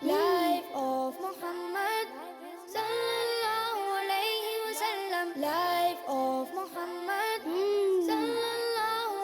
Life of Muhammad sallallahu alayhi wa sallam. Life of Muhammad sallallahu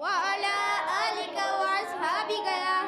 وعلى آلك وأصحابك يا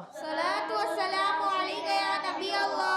الصلاة والسلام عليك يا نبي الله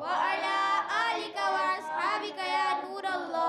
وعلى آلك وأصحابك يا نور الله.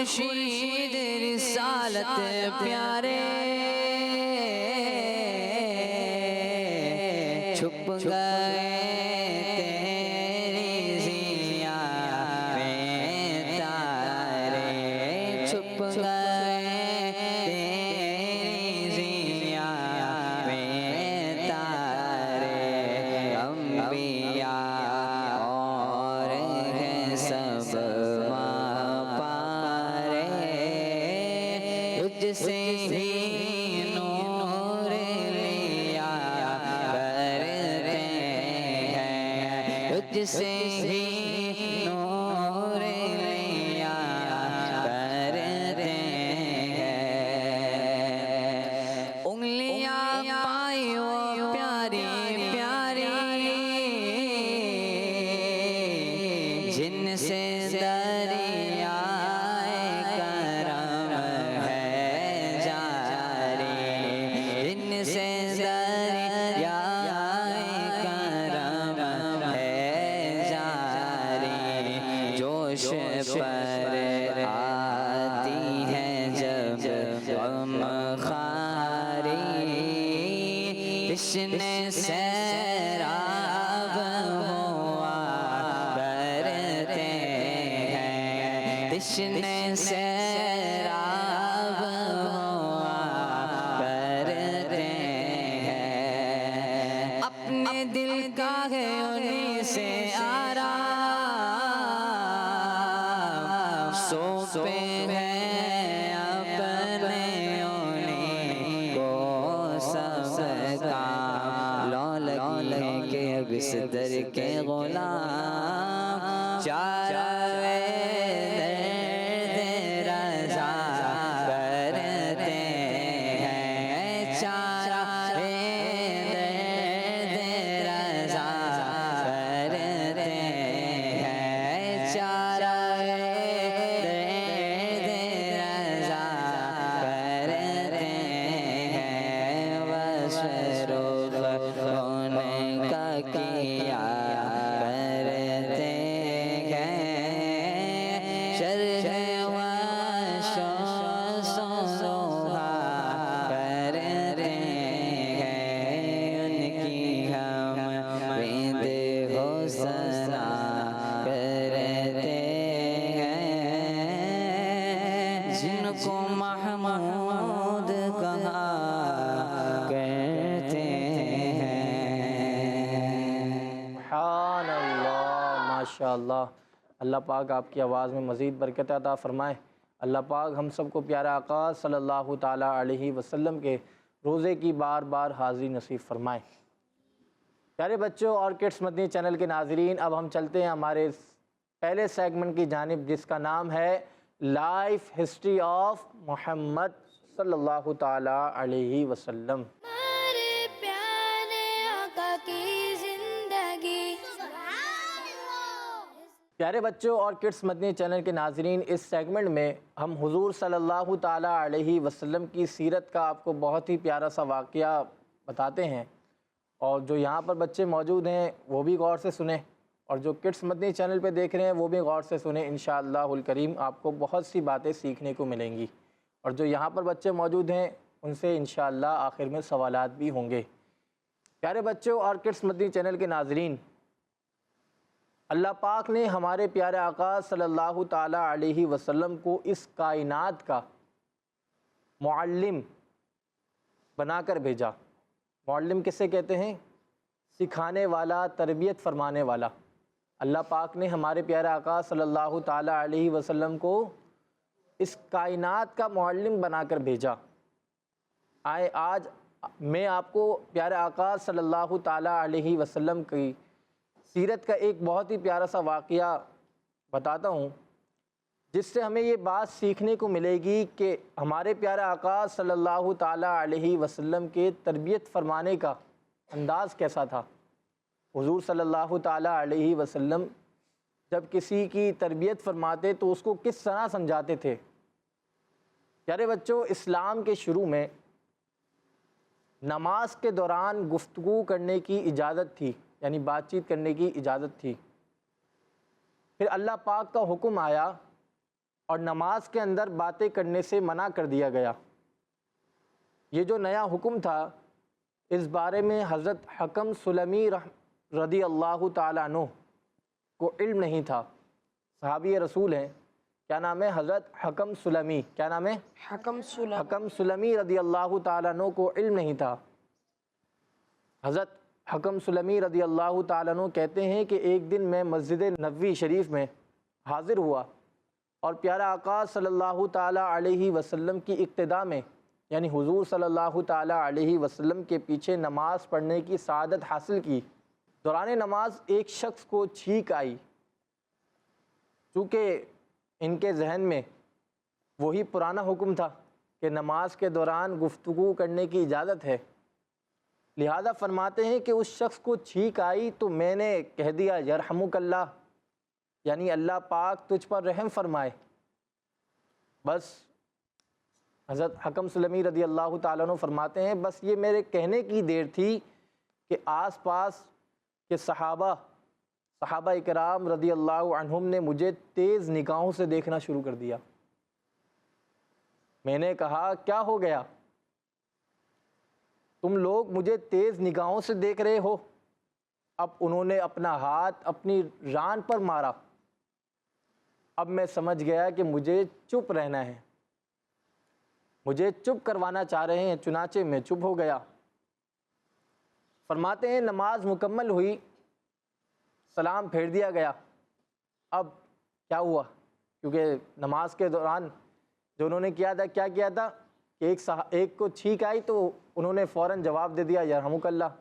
خورشید رسالت پیارے چھپ گئے تیری ضیا میں تارے چھپ گئے تیری ضیا میں تارے انبیاء اور ہیں سب پارے تجھ سے ہی نور لیا کرتے ہیں تجھ سے ہی نور لیا کرتے ہیں انگلیاں پائی وہ پیاری پیاری جن سے دریائے کرم ہے جاری جن سے دریائے کرم ہے جاری جوش پر آتی ہے جب غم خاری تشنے سیراب ہوا کرتے ہیں تشنے سیراب ہوا کرتے ہیں اپنے دل کا ہے انہیں سے آرام سونپے ہیں اپنے انہیں کو سب کام لو لگی کہ بستر کے غلام چارہ درد رضا کرتے ہیں چارہ درد رضا کرتے ہیں چارہ درد رضا کرتے ہیں وشروق ہونے کا کیا کرتے ہیں شرح وشوسوہا کرتے ہیں ان کی ہم بند حسنا کرتے ہیں جن کو محمود کہا کرتے ہیں سبحان اللہ ماشاءاللہ اللہ پاک آپ کی آواز میں مزید برکت عطا فرمائے اللہ پاک ہم سب کو پیارا آقا صلی اللہ تعالیٰ علیہ وسلم کے روزے کی بار بار حاضری نصیب فرمائے پیارے بچوں اور کڈس مدنی چینل کے ناظرین اب ہم چلتے ہیں ہمارے پہلے سیگمنٹ کی جانب جس کا نام ہے لائف ہسٹری آف محمد صلی اللہ تعالیٰ علیہ وسلم ہمارے پیارے آقا کی زندگی پیارے بچوں اور کڈس مدنی چینل کے ناظرین اس سیگمنٹ میں ہم حضور صلی اللہ تعالیٰ علیہ وسلم کی سیرت کا آپ کو بہت ہی پیارا سا واقعہ بتاتے ہیں اور جو یہاں پر بچے موجود ہیں وہ بھی غور سے سنیں اور جو کڈس مدنی چینل پہ دیکھ رہے ہیں وہ بھی غور سے سنیں انشاءاللہ الکریم آپ کو بہت سی باتیں سیکھنے کو ملیں گی اور جو یہاں پر بچے موجود ہیں ان سے انشاءاللہ آخر میں سوالات بھی ہوں گے پیارے بچوں اور کڈس مدنی چینل کے ناظرین اللہ پاک نے ہمارے پیارے آقا صلی اللہ تعالیٰ علیہ وسلم کو اس کائنات کا معلم بنا کر بھیجا معلم کسے کہتے ہیں سکھانے والا تربیت فرمانے والا اللہ پاک نے ہمارے پیارے آقا صلی اللہ تعالیٰ علیہ وسلم کو اس کائنات کا معلم بنا کر بھیجا آج میں آپ کو پیارے آقا صلی اللہ تعالیٰ علیہ وسلم کی سیرت کا ایک بہت ہی پیارا سا واقعہ بتاتا ہوں جس سے ہمیں یہ بات سیکھنے کو ملے گی کہ ہمارے پیارے آقا صلی اللہ تعالیٰ علیہ وسلم کے تربیت فرمانے کا انداز کیسا تھا حضور صلی اللہ تعالیٰ علیہ وسلم جب کسی کی تربیت فرماتے تو اس کو کس طرح سمجھاتے تھے پیارے بچوں اسلام کے شروع میں نماز کے دوران گفتگو کرنے کی اجازت تھی یعنی بات چیت کرنے کی اجازت تھی پھر اللہ پاک کا حکم آیا اور نماز کے اندر باتیں کرنے سے منع کر دیا گیا۔ یہ جو نیا حکم تھا اس بارے میں حضرت حکم سلمی رضی اللہ تعالیٰ عنہ کو علم نہیں تھا۔ صحابی رسول ہیں، کیا نام ہے؟ حضرت حکم سلمی۔ کیا نام ہے؟ حکم سلمی رضی اللہ تعالیٰ عنہ کو علم نہیں تھا۔ حضرت حکم سلمی رضی اللہ تعالیٰ عنہ کہتے ہیں کہ ایک دن میں مسجد نبوی شریف میں حاضر ہوا اور پیارا آقا صلی اللہ تعالیٰ علیہ وسلم کی اقتداء میں، یعنی حضور صلی اللہ تعالیٰ علیہ وسلم کے پیچھے نماز پڑھنے کی سعادت حاصل کی۔ دوران نماز ایک شخص کو چھینک آئی۔ چونکہ ان کے ذہن میں وہی پرانا حکم تھا کہ نماز کے دوران گفتگو کرنے کی اجازت ہے، لہذا فرماتے ہیں کہ اس شخص کو چھینک آئی تو میں نے کہہ دیا یرحمک اللہ، یعنی اللہ پاک تجھ پر رحم فرمائے۔ بس حضرت حکم سلمی رضی اللہ تعالیٰ عنہ فرماتے ہیں بس یہ میرے کہنے کی دیر تھی کہ آس پاس کے صحابہ اکرام رضی اللہ عنہم نے مجھے تیز نگاہوں سے دیکھنا شروع کر دیا۔ میں نے کہا کیا ہو گیا؟ تم لوگ مجھے تیز نگاہوں سے دیکھ رہے ہو؟ اب انہوں نے اپنا ہاتھ اپنی ران پر مارا۔ اب میں سمجھ گیا کہ مجھے چپ رہنا ہے، مجھے چپ کروانا چاہ رہے ہیں، چنانچہ میں چپ ہو گیا۔ فرماتے ہیں نماز مکمل ہوئی، سلام پھیر دیا گیا۔ اب کیا ہوا؟ کیونکہ نماز کے دوران جو انہوں نے کیا تھا کہ ایک کو چھینک آئی تو انہوں نے فوراً جواب دے دیا یرحمک اللہ۔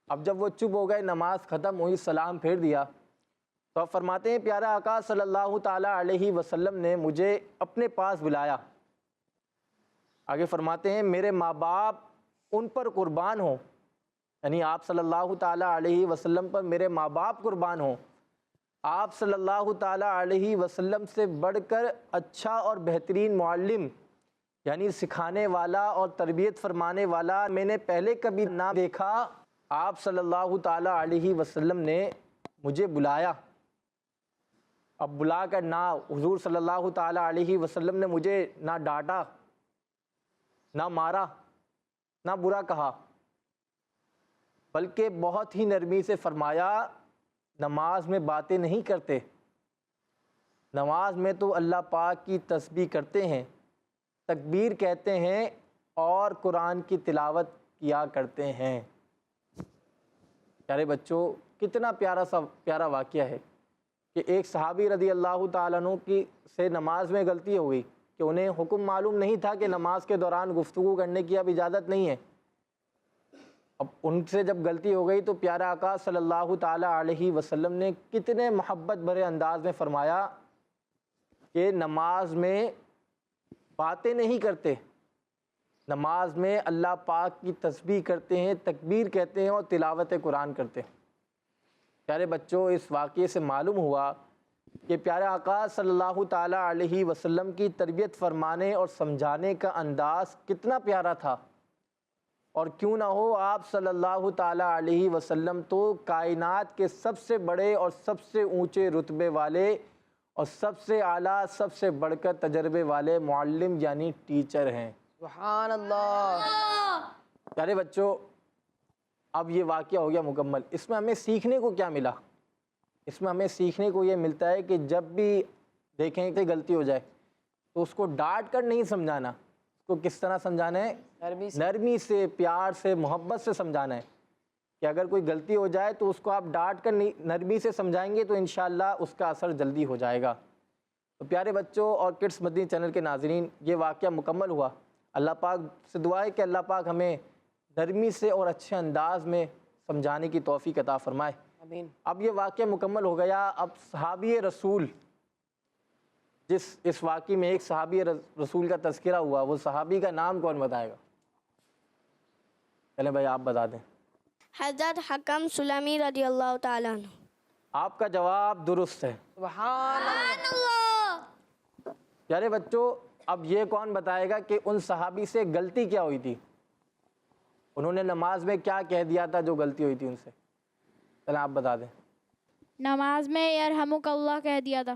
اب جب وہ چپ ہو گئے، نماز ختم ہوئی، سلام پھیر دیا، تو اب فرماتے ہیں پیارا آقا صلی اللہ تعالیٰ علیہ وسلم نے مجھے اپنے پاس بلایا۔ آگے فرماتے ہیں میرے ماں باپ ان پر قربان ہوں، یعنی آپ صلی اللہ تعالیٰ علیہ وسلم پر میرے ماں باپ قربان ہوں۔ آپ صلی اللہ تعالیٰ علیہ وسلم سے بڑھ کر اچھا اور بہترین معلم، یعنی سکھانے والا اور تربیت فرمانے والا میں نے پہلے کبھی نہ دیکھا۔ آپ صلی اللہ تعالیٰ علیہ وسلم نے مجھے بلایا۔ اب بلا کر نہ حضور صلی اللہ تعالیٰ علیہ وسلم نے مجھے نہ ڈانٹا، نہ مارا، نہ برا کہا، بلکہ بہت ہی نرمی سے فرمایا نماز میں باتیں نہیں کرتے، نماز میں تو اللہ پاک کی تسبیح کرتے ہیں، تکبیر کہتے ہیں اور قرآن کی تلاوت کیا کرتے ہیں۔ پیارے بچوں، کتنا پیارا واقعہ ہے کہ ایک صحابی رضی اللہ تعالیٰ عنہ کی سے نماز میں غلطی ہو گئی کہ انہیں حکم معلوم نہیں تھا کہ نماز کے دوران گفتگو کرنے کی اب اجازت نہیں ہے۔ اب ان سے جب غلطی ہو گئی تو پیارا آقا صلی اللہ تعالیٰ علیہ وسلم نے کتنے محبت بھرے انداز میں فرمایا کہ نماز میں باتیں نہیں کرتے، نماز میں اللہ پاک کی تسبیح کرتے ہیں، تکبیر کہتے ہیں اور تلاوت قرآن کرتے ہیں۔ پیارے بچوں، اس واقعے سے معلوم ہوا کہ پیارے آقا صلی اللہ تعالیٰ علیہ وسلم کی تربیت فرمانے اور سمجھانے کا انداز کتنا پیارا تھا، اور کیوں نہ ہو آپ صلی اللہ تعالیٰ علیہ وسلم تو کائنات کے سب سے بڑے اور سب سے اونچے رتبے والے اور سب سے اعلیٰ، سب سے بڑھ کر تجربے والے معلم یعنی ٹیچر ہیں۔ سبحان اللہ۔ پیارے بچوں، اب یہ واقعہ ہو گیا مکمل۔ اس میں ہمیں سیکھنے کو کیا ملا؟ اس میں ہمیں سیکھنے کو یہ ملتا ہے کہ جب بھی دیکھیں کہ غلطی ہو جائے تو اس کو ڈانٹ کر نہیں سمجھانا، اس کو کس طرح سمجھانا ہے؟ نرمی سے، پیار سے، محبت سے سمجھانا ہے کہ اگر کوئی غلطی ہو جائے تو اس کو آپ ڈانٹ کر نرمی سے سمجھائیں گے تو انشاءاللہ اس کا اثر جلدی ہو جائے گا۔ تو پیارے بچوں اور کڈس مدنی چینل کے ناظرین، یہ واقعہ مکمل ہوا۔ اللہ پاک سے دعا ہے کہ اللہ پاک ہمیں نرمی سے اور اچھے انداز میں سمجھانے کی توفیق عطا فرمائے۔ آمین۔ اب یہ واقعہ مکمل ہو گیا۔ اب صحابی رسول، اس واقعے میں ایک صحابی رسول کا تذکرہ ہوا، وہ صحابی کا نام کون بتائے گا؟ چلیں بھائی آپ بتا دیں۔ حضرت حکم سلمی رضی اللہ تعالیٰ عنہ۔ آپ کا جواب درست ہے۔ سبحان اللہ۔ پیارے بچوں، اب یہ کون بتائے گا کہ ان صحابی سے غلطی کیا ہوئی تھی؟ انہوں نے نماز میں کیا کہہ دیا تھا جو غلطی ہوئی تھی ان سے؟ چلیں آپ بتا دیں۔ نماز میں یرحمک اللہ کہہ دیا تھا۔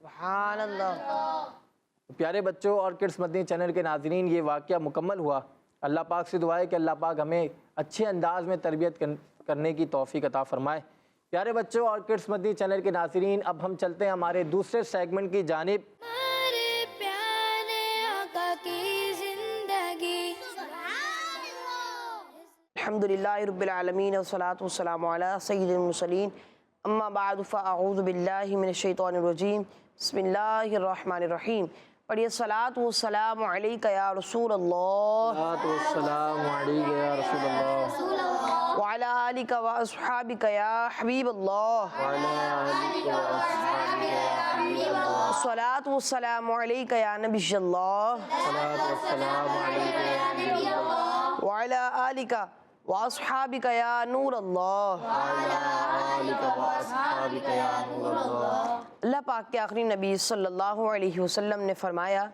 سبحان اللہ۔ پیارے بچوں اور کڈس مدنی چینل کے ناظرین، یہ واقعہ مکمل ہوا۔ اللہ پاک سے دعا ہے کہ اللہ پاک ہمیں اچھے انداز میں تربیت کرنے کی توفیق عطا فرمائے۔ پیارے بچوں اور کڈس مدنی چینل کے ناظرین، اب ہم چلتے ہیں ہمارے دوسرے سیگمنٹ کی جانب۔ ہمارے پیارے آقا کی زندگی، الحمدللہ رب العالمین والصلاة والسلام علی سید المرسلین، اما بعد فاعوذ باللہ من الشیطان الرجیم، بسم اللہ الرحمن الرحیم۔ پڑھیے الصلاۃ والسلام علیک یا رسول اللہ السلام علیکم یا رسول اللہ وعلی آلک و اصحابک یا حبیب اللہ، الصلاۃ والسلام علیک یا نبی اللہ وعلی آلک و اصحابک یا نور اللہ۔ اللہ پاک کے آخری نبی صلی اللہ علیہ وسلم نے فرمایا،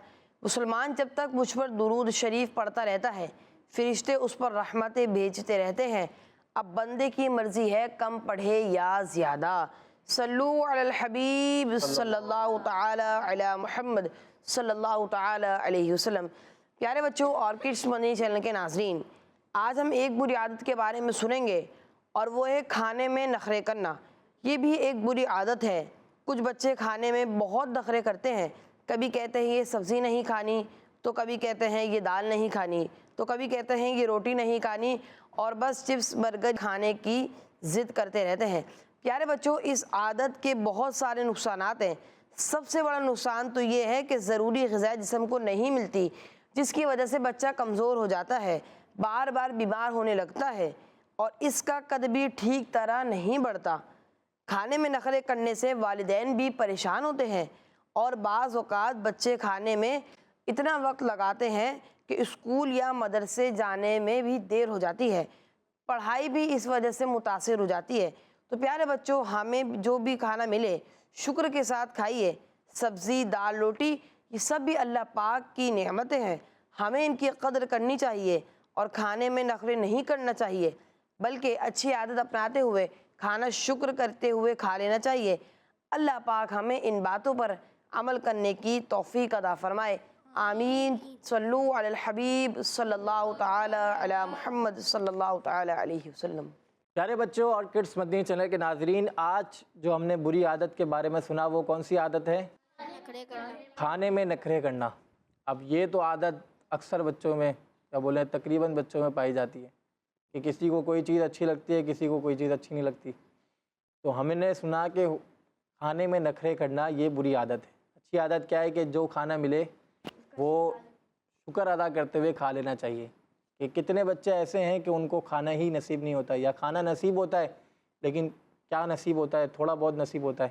مسلمان جب تک مجھ پر درود شریف پڑھتا رہتا ہے فرشتے اس پر رحمتیں بھیجتے رہتے ہیں، اب بندے کی مرضی ہے کم پڑھے یا زیادہ۔ صلو علی الحبیب صلی اللہ تعالی علی محمد صلی اللہ تعالی علیہ وسلم۔ پیارے بچوں اور کڈس مدنی چینل کے ناظرین، آج ہم ایک بری عادت کے بارے میں سنیں گے اور وہ ہے کھانے میں نخرے کرنا۔ یہ بھی ایک بری عادت ہے۔ کچھ بچے کھانے میں بہت نخرے کرتے ہیں، کبھی کہتے ہیں یہ سبزی نہیں کھانی، تو کبھی کہتے ہیں یہ دال نہیں کھانی، تو کبھی کہتے ہیں یہ روٹی نہیں کھانی، اور بس چپس برگر کھانے کی ضد کرتے رہتے ہیں۔ پیارے بچوں، اس عادت کے بہت سارے نقصانات ہیں۔ سب سے بڑا نقصان تو یہ ہے کہ ضروری غذا جسم کو نہیں ملتی، جس کی وجہ سے بچہ کمزور ہو جاتا ہے، بار بار بیمار ہونے لگتا ہے، اور اس کا قد بھی ٹھیک طرح نہیں بڑھتا۔ کھانے میں نخرے کرنے سے والدین بھی پریشان ہوتے ہیں، اور بعض اوقات بچے کھانے میں اتنا وقت لگاتے ہیں کہ اسکول یا مدرسے جانے میں بھی دیر ہو جاتی ہے، پڑھائی بھی اس وجہ سے متاثر ہو جاتی ہے۔ تو پیارے بچوں، ہمیں جو بھی کھانا ملے شکر کے ساتھ کھائیے۔ سبزی، دال، روٹی، یہ سب بھی اللہ پاک کی نعمتیں ہیں، ہمیں ان کی قدر کرنی چاہیے اور کھانے میں نخرے نہیں کرنا چاہیے، بلکہ اچھی عادت اپناتے ہوئے کھانا شکر کرتے ہوئے کھا لینا چاہیے۔ اللہ پاک ہمیں ان باتوں پر عمل کرنے کی توفیق عطا فرمائے، آمین۔ صلو علی الحبیب صلی اللہ تعالی علی محمد صلی اللہ تعالی علیہ وسلم۔ پیارے بچوں اور کڈس مدنی چینل کے ناظرین، آج جو ہم نے بری عادت کے بارے میں سنا وہ کون سی عادت ہے؟ نخرے کرنا۔ کھانے میں نخرے کرنا۔ اب یہ تو عادت اکثر بچوں میں، کیا بولیں، تقریباً بچوں میں پائی جاتی ہے کہ کسی کو کوئی چیز اچھی لگتی ہے، کسی کو کوئی چیز اچھی نہیں لگتی۔ تو ہم نے سنا کہ کھانے میں نخرے کرنا یہ بری عادت ہے۔ اچھی عادت کیا ہے کہ جو کھانا ملے وہ شکر ادا کرتے ہوئے کھا لینا چاہیے۔ کہ کتنے بچے ایسے ہیں کہ ان کو کھانا ہی نصیب نہیں ہوتا، یا کھانا نصیب ہوتا ہے لیکن کیا نصیب ہوتا ہے، تھوڑا بہت نصیب ہوتا ہے۔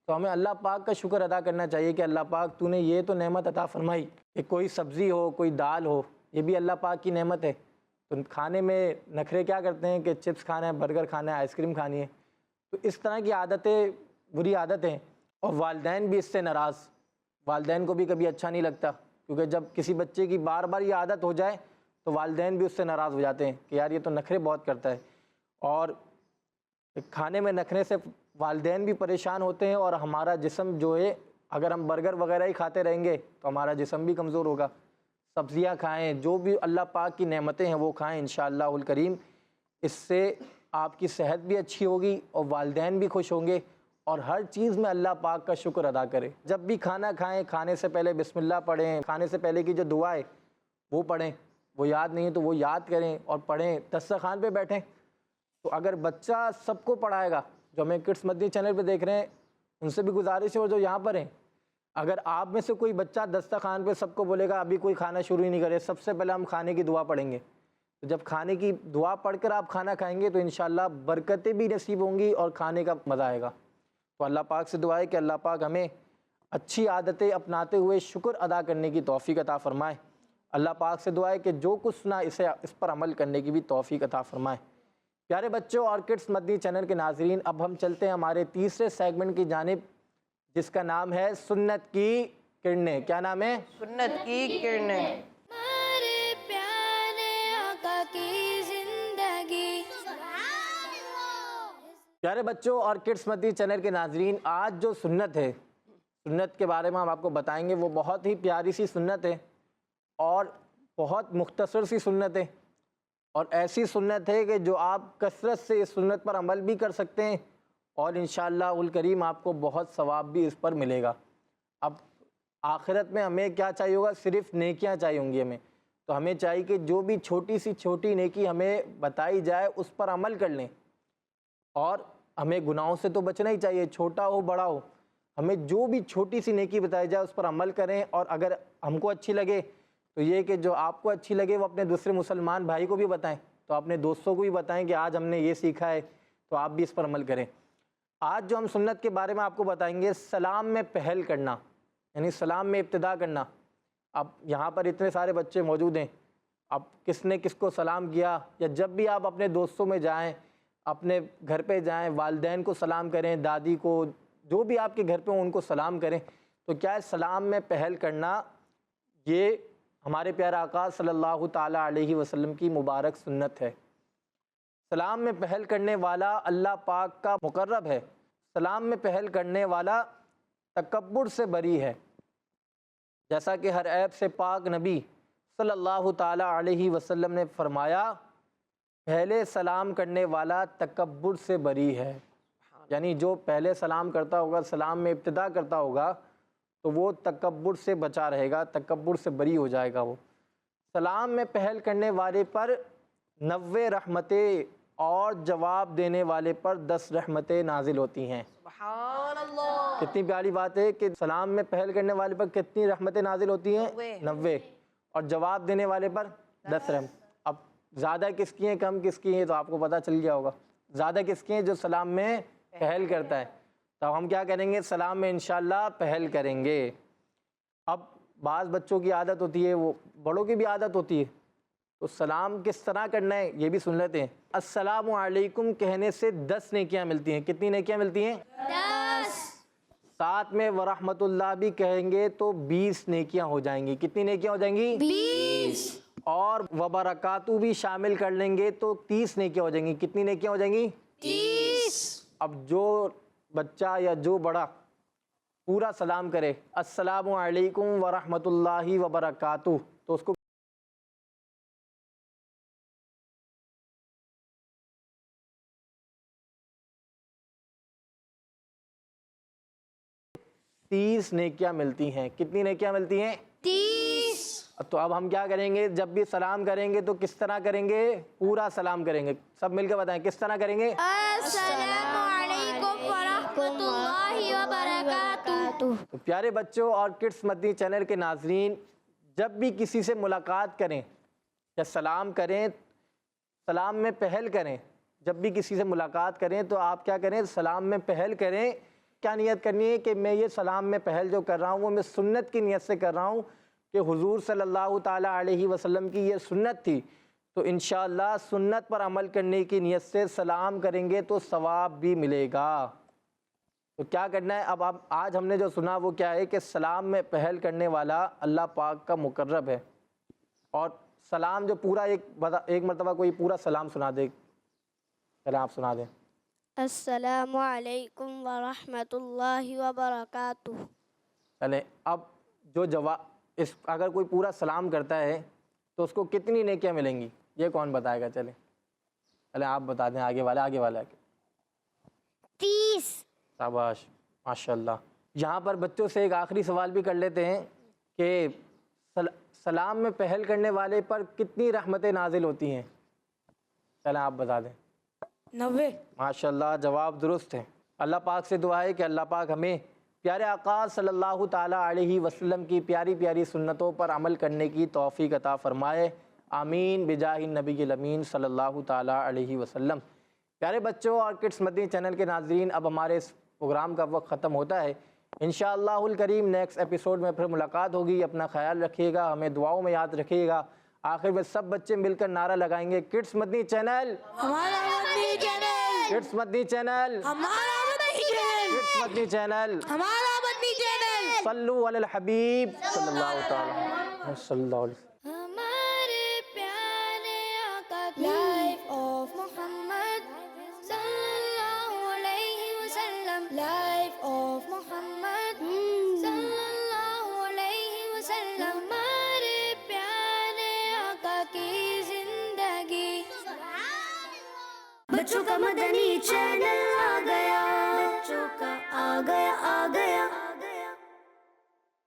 تو ہمیں اللہ پاک کا شکر ادا کرنا چاہیے کہ اللہ پاک تو نے یہ تو نعمت عطا فرمائی کہ کوئی سبزی ہو، کوئی دال ہو، یہ بھی اللہ پاک کی نعمت ہے۔ تو کھانے میں نخرے کیا کرتے ہیں کہ چپس کھانا ہے، برگر کھانا ہے، آئس کریم کھانی ہے۔ تو اس طرح کی عادتیں بری عادتیں، اور والدین بھی اس سے ناراض، والدین کو بھی کبھی اچھا نہیں لگتا، کیونکہ جب کسی بچے کی بار بار یہ عادت ہو جائے تو والدین بھی اس سے ناراض ہو جاتے ہیں کہ یار یہ تو نخرے بہت کرتا ہے۔ اور کھانے میں نخرے سے والدین بھی پریشان ہوتے ہیں، اور ہمارا جسم جو ہے، اگر ہم برگر وغیرہ ہی کھاتے رہیں گے تو ہمارا جسم بھی کمزور ہوگا۔ سبزیاں کھائیں، جو بھی اللہ پاک کی نعمتیں ہیں وہ کھائیں انشاءاللہ الکریم، اس سے آپ کی صحت بھی اچھی ہوگی اور والدین بھی خوش ہوں گے، اور ہر چیز میں اللہ پاک کا شکر ادا کریں۔ جب بھی کھانا کھائیں، کھانے سے پہلے بسم اللہ پڑھیں، کھانے سے پہلے کی جو دعا ہے وہ پڑھیں، وہ یاد نہیں ہے تو وہ یاد کریں اور پڑھیں۔ دسترخوان پہ بیٹھیں تو اگر بچہ سب کو پڑھائے گا، جو ہمیں کڈس مدنی چینل پہ دیکھ رہے ہیں ان سے بھی گزارش ہے، اور جو یہاں پر ہیں، اگر آپ میں سے کوئی بچہ دسترخوان پہ سب کو بولے گا ابھی کوئی کھانا شروع ہی نہیں کرے، سب سے پہلے ہم کھانے کی دعا پڑھیں گے، تو جب کھانے کی دعا پڑھ کر آپ کھانا کھائیں گے تو انشاءاللہ برکتیں بھی نصیب ہوں گی اور کھانے کا مزہ آئے گا۔ تو اللہ پاک سے دعا ہے کہ اللہ پاک ہمیں اچھی عادتیں اپناتے ہوئے شکر ادا کرنے کی توفیق عطا فرمائے۔ اللہ پاک سے دعا ہے کہ جو کچھ سنا اس پر عمل کرنے کی بھی توفیق عطا فرمائے۔ پیارے بچوں اور کڈس مدنی چینل کے ناظرین، اب ہم چلتے ہیں ہمارے تیسرے سیگمنٹ کی جانب، جس کا نام ہے سنت کی کرنیں۔ کیا نام ہے؟ سنت کی کرنیں۔ ہمارے پیارے آقا کی زندگی، پیارے بچوں اور کڈس مدنی چینل کے ناظرین، آج جو سنت ہے، سنت کے بارے میں ہم آپ کو بتائیں گے، وہ بہت ہی پیاری سی سنت ہے اور بہت مختصر سی سنت ہے، اور ایسی سنت ہے کہ جو آپ کثرت سے اس سنت پر عمل بھی کر سکتے ہیں اور انشاءاللہ الکریم آپ کو بہت ثواب بھی اس پر ملے گا۔ اب آخرت میں ہمیں کیا چاہیے ہوگا؟ صرف نیکیاں چاہیے ہوں گی ہمیں، تو ہمیں چاہیے کہ جو بھی چھوٹی سی چھوٹی نیکی ہمیں بتائی جائے اس پر عمل کر لیں، اور ہمیں گناہوں سے تو بچنا ہی چاہیے، چھوٹا ہو بڑا ہو، ہمیں جو بھی چھوٹی سی نیکی بتائی جائے اس پر عمل کریں، اور اگر ہم کو اچھی لگے تو یہ کہ جو آپ کو اچھی لگے وہ اپنے دوسرے مسلمان بھائی کو بھی بتائیں، تو اپنے دوستوں کو بھی بتائیں کہ آج ہم نے یہ سیکھا ہے تو آپ بھی اس پر عمل کریں۔ آج جو ہم سنت کے بارے میں آپ کو بتائیں گے، سلام میں پہل کرنا، یعنی سلام میں ابتدا کرنا۔ اب یہاں پر اتنے سارے بچے موجود ہیں، اب کس نے کس کو سلام کیا؟ یا جب بھی آپ اپنے دوستوں میں جائیں، اپنے گھر پہ جائیں، والدین کو سلام کریں، دادی کو، جو بھی آپ کے گھر پہ ہوں ان کو سلام کریں، تو کیا ہے سلام میں پہل کرنا، یہ ہمارے پیارے آقا صلی اللہ تعالیٰ علیہ وسلم کی مبارک سنت ہے۔ سلام میں پہل کرنے والا اللہ پاک کا مقرب ہے، سلام میں پہل کرنے والا تکبر سے بری ہے، جیسا کہ ہر عیب سے پاک نبی صلی اللہ تعالیٰ علیہ وسلم نے فرمایا، پہلے سلام کرنے والا تکبر سے بری ہے، یعنی جو پہلے سلام کرتا ہوگا، سلام میں ابتدا کرتا ہوگا، تو وہ تکبر سے بچا رہے گا، تکبر سے بری ہو جائے گا وہ۔ سلام میں پہل کرنے والے پر 90 رحمتیں اور جواب دینے والے پر 10 رحمتیں نازل ہوتی ہیں۔ سبحان اللہ، کتنی پیاری بات ہے کہ سلام میں پہل کرنے والے پر کتنی رحمتیں نازل ہوتی ہیں؟ 90، اور جواب دینے والے پر 10 رحمت۔ اب زیادہ کس کی ہیں کم کس کی ہیں تو آپ کو پتہ چل گیا ہوگا۔ زیادہ کس کی ہیں؟ جو سلام میں پہل کرتا ہے، تو ہم کیا کریں گے؟ سلام میں انشاءاللہ پہل کریں گے۔ اب بعض بچوں کی عادت ہوتی ہے، وہ بڑوں کی بھی عادت ہوتی ہے، تو سلام کس طرح کرنا ہے یہ بھی سن لیتے ہیں۔ السلام علیکم کہنے سے 10 نیکیاں ملتی ہیں۔ کتنی نیکیاں ملتی ہیں؟ 10۔ ساتھ میں ورحمۃ اللہ بھی کہیں گے تو 20 نیکیاں ہو جائیں گی۔ کتنی نیکیاں ہو جائیں گی؟ 20۔ اور وبرکاتہ بھی شامل کر لیں گے تو 30 نیکیاں ہو جائیں گی۔ کتنی نیکیاں ہو جائیں گی؟ 30۔ اب جو بچہ یا جو بڑا پورا سلام کرے السلام علیکم ورحمۃ اللہ وبرکاتہ، تو اس کو تیس نیکیاں ملتی ہیں۔ کتنی نیکیاں ملتی ہیں؟ 30۔ تو اب ہم کیا کریں گے؟ جب بھی سلام کریں گے تو کس طرح کریں گے؟ پورا سلام کریں گے۔ سب مل کے بتائیں کس طرح کریں گے؟ السلام علیکم ورحمۃ اللہ وبرکاتہ۔ تو پیارے بچوں اور کڈس مدنی چینل کے ناظرین، جب بھی کسی سے ملاقات کریں یا سلام کریں، سلام میں پہل کریں۔ جب بھی کسی سے ملاقات کریں تو آپ کیا کریں؟ سلام میں پہل کریں۔ کیا نیت کرنی ہے کہ میں یہ سلام میں پہل جو کر رہا ہوں وہ میں سنت کی نیت سے کر رہا ہوں کہ حضور صلی اللہ تعالیٰ علیہ وسلم کی یہ سنت تھی، تو انشاءاللہ سنت پر عمل کرنے کی نیت سے سلام کریں گے تو ثواب بھی ملے گا۔ تو کیا کرنا ہے؟ اب آج ہم نے جو سنا وہ کیا ہے کہ سلام میں پہل کرنے والا اللہ پاک کا مقرب ہے، اور سلام جو پورا ایک مرتبہ کوئی پورا سلام سنا دے، چلیں آپ سنا دیں۔ السلام علیکم ورحمۃ اللہ وبرکاتہ۔ چلیں اب جو اگر کوئی پورا سلام کرتا ہے تو اس کو کتنی نیکیاں ملیں گی؟ یہ کون بتائے گا؟ چلیں آپ بتا دیں، آگے والا 30۔ شاباش، ماشاءاللہ۔ یہاں پر بچوں سے ایک آخری سوال بھی کر لیتے ہیں کہ سلام میں پہل کرنے والے پر کتنی رحمتیں نازل ہوتی ہیں؟ چلیں آپ بتا دیں۔ 90۔ ماشاءاللہ، جواب درست ہے۔ اللہ پاک سے دعا ہے کہ اللہ پاک ہمیں پیارے آقا صلی اللہ تعالیٰ علیہ وسلم کی پیاری پیاری سنتوں پر عمل کرنے کی توفیق عطا فرمائے، آمین بجاہ النبی الامین صلی اللہ تعالیٰ علیہ وسلم۔ پیارے بچوں اور کڈس مدنی چینل کے ناظرین، اب ہمارے اس پروگرام کا وقت ختم ہوتا ہے۔ انشاءاللہ الکریم نیکسٹ ایپیسوڈ میں پھر ملاقات ہوگی۔ اپنا خیال رکھیے گا، ہمیں دعاؤں میں یاد رکھیے گا۔ آخر میں سب بچے مل کر نعرہ لگائیں گے، کڈس مدنی چینل ہمارا مدنی چینل، کڈس مدنی چینل، ہمارا مدنی چینل، کڈس مدنی چینل، ہمارا مدنی چینل۔ صلو علی الحبیب صلی اللہ تعالیٰ صلی اللہ علیہ وسلم۔ ہمارے پیارے آقا کی لائف آف محمد صلی اللہ علیہ مدنی چینل